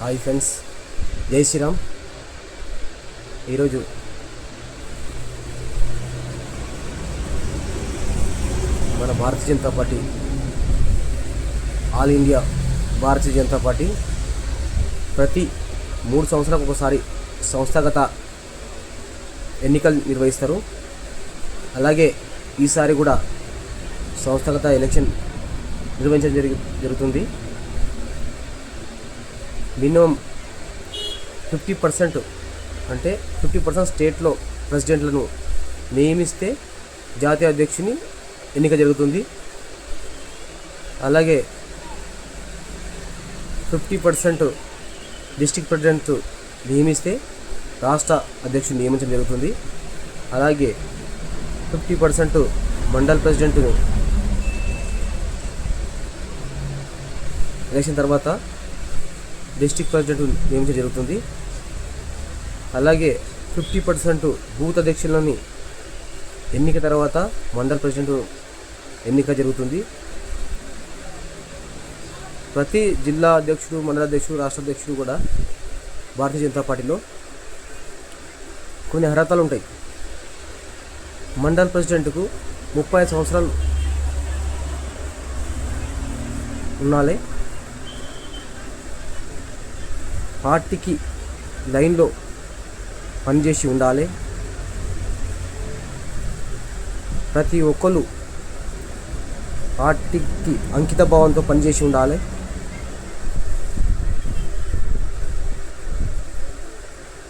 Hi friends, జై శ్రీరామ్. ఈరోజు మన Bharatiya Janata party all India Bharatiya Janata party ప్రతి 3 సంవత్సరాలకు ఒకసారి సంస్థాగత ఎన్నికలు నిర్వహిస్తారు. అలాగే ఈసారి కూడా సంస్థాగత ఎలక్షన్ నిర్వహించడం జరుగుతుంది. మినిమం 50% అంటే 50% స్టేట్లో ప్రెసిడెంట్లను నియమిస్తే జాతీయ అధ్యక్షుని ఎన్నిక జరుగుతుంది. అలాగే 50% డిస్ట్రిక్ట్ ప్రెసిడెంట్ నియమిస్తే రాష్ట్ర అధ్యక్షుని నియమించడం జరుగుతుంది. అలాగే 50% మండల్ ప్రెసిడెంట్ను ఎలక్షన్ తర్వాత డిస్ట్రిక్ట్ ప్రెసిడెంట్ నియమించడం జరుగుతుంది. అలాగే 50% బూత్ అధ్యక్షులని ఎన్నిక తర్వాత మండల్ ప్రెసిడెంట్ ఎన్నిక జరుగుతుంది. ప్రతి జిల్లా అధ్యక్షుడు, మండల అధ్యక్షుడు, రాష్ట్ర అధ్యక్షుడు కూడా భారతీయ జనతా పార్టీలో కొన్ని అర్హతలు ఉంటాయి. మండల్ ప్రెసిడెంట్కు 35 సంవత్సరాలు ఉండాలి. పార్టీకి లైన్లో పనిచేసి ఉండాలి. ప్రతి ఒక్కరు పార్టీకి అంకిత భావంతో పనిచేసి ఉండాలి.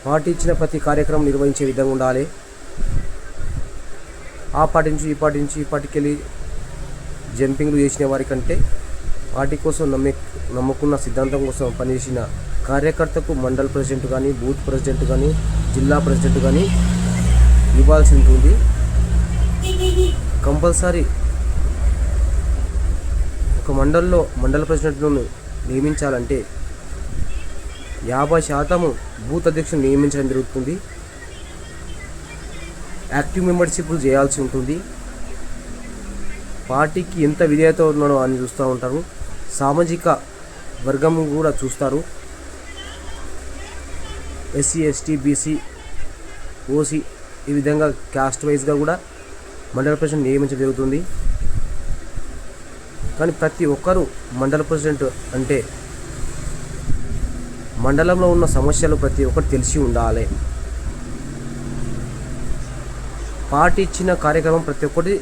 పార్టీ ఇచ్చిన ప్రతి కార్యక్రమం నిర్వహించే విధంగా ఉండాలి. ఆ పార్టీ నుంచి ఈ పార్టీ నుంచి ఈ పార్టీకి వెళ్ళి జంపింగ్లు చేసిన వారికంటే పార్టీ కోసం నమ్ముకున్న సిద్ధాంతం కోసం పనిచేసిన కార్యకర్తకు మండల్ ప్రెసిడెంట్ కానీ, బూత్ ప్రెసిడెంట్ కానీ, జిల్లా ప్రెసిడెంట్ కానీ ఇవ్వాల్సి ఉంటుంది. కంపల్సరీ ఒక మండల ప్రెసిడెంట్ను నియమించాలంటే 50% బూత్ అధ్యక్షుని నియమించడం జరుగుతుంది. యాక్టివ్ మెంబర్షిప్లు చేయాల్సి ఉంటుంది. పార్టీకి ఎంత విధేయత ఉన్నాడో అని చూస్తూ ఉంటారు. సామాజిక వర్గం కూడా చూస్తారు. ఎస్సీ, ఎస్టీ, బీసీ, ఓసీ ఈ విధంగా క్యాస్ట్ వైజ్గా కూడా మండల ప్రెసిడెంట్ నియమించడం జరుగుతుంది. కానీ ప్రతి ఒక్కరూ మండల ప్రెసిడెంట్ అంటే మండలంలో ఉన్న సమస్యలు ప్రతి ఒక్కరు తెలిసి ఉండాలి. పార్టీ ఇచ్చిన కార్యక్రమం ప్రతి ఒక్కటి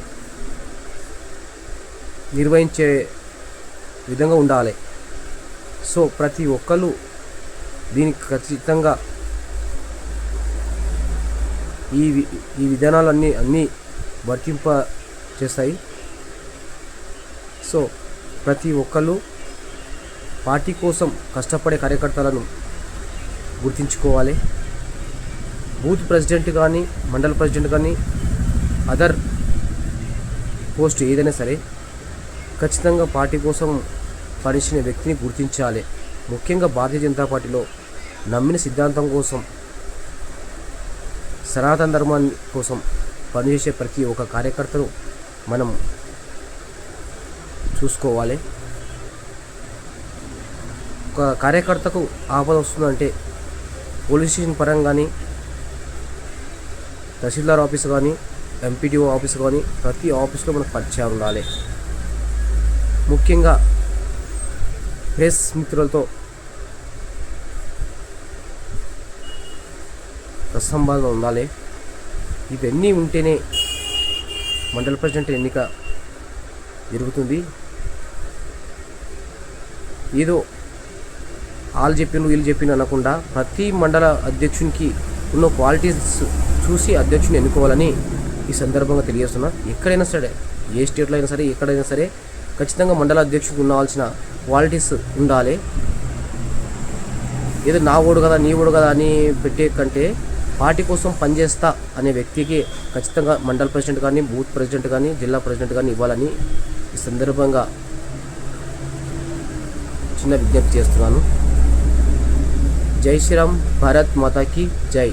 నిర్వహించే విధంగా ఉండాలి. సో ప్రతి ఒక్కరు దీనికి ఖచ్చితంగా ఈ విధానాలన్నీ వర్తింప చేస్తాయి. సో ప్రతి ఒక్కరు పార్టీ కోసం కష్టపడే కార్యకర్తలను గుర్తించుకోవాలి. బూత్ ప్రెసిడెంట్ కానీ, మండల ప్రెసిడెంట్ కానీ, అదర్ పోస్ట్ ఏదైనా సరే ఖచ్చితంగా పార్టీ కోసం పనిచేసిన వ్యక్తిని గుర్తించాలి. ముఖ్యంగా భారతీయ జనతా పార్టీలో నమ్మిన సిద్ధాంతం కోసం, సనాతన ధర్మాన్ని కోసం పనిచేసే ప్రతి ఒక్క కార్యకర్తను మనం చూసుకోవాలి. ఒక కార్యకర్తకు ఆపద వస్తుందంటే పోలీస్ స్టేషన్ పరంగా కానీ, తహసీల్దార్ ఆఫీస్ కానీ, ఎంపీడీఓ ఆఫీస్ కానీ ప్రతి ఆఫీస్లో మనకు పరిచయం ఉండాలి. ముఖ్యంగా ప్రెస్ మిత్రులతో ప్రసంభాలు ఉండాలి. ఇవన్నీ ఉంటేనే మండల ప్రెసిడెంట్ ఎన్నిక జరుగుతుంది. ఏదో వాళ్ళు చెప్పిండు వీళ్ళు చెప్పిండు అనకుండా ప్రతి మండల అధ్యక్షునికి ఉన్న క్వాలిటీస్ చూసి అధ్యక్షుని ఎన్నుకోవాలని ఈ సందర్భంగా తెలియజేస్తున్నా. ఎక్కడైనా సరే, ఏ స్టేట్లో అయినా సరే, ఎక్కడైనా సరే ఖచ్చితంగా మండల అధ్యక్షుడికి ఉండవలసిన క్వాలిటీస్ ఉండాలి. ఏదో నా ఓడు కదా, నీ ఓడు కదా అని పెట్టే కంటే పార్టీ కోసం పనిచేస్తా అనే వ్యక్తికి ఖచ్చితంగా మండల ప్రెసిడెంట్ కానీ, బూత్ ప్రెసిడెంట్ కానీ, జిల్లా ప్రెసిడెంట్ కానీ ఇవ్వాలని ఈ సందర్భంగా చిన్న విజ్ఞప్తి చేస్తున్నాను. జై శ్రీరామ్, భారత్ మాతాకి జై.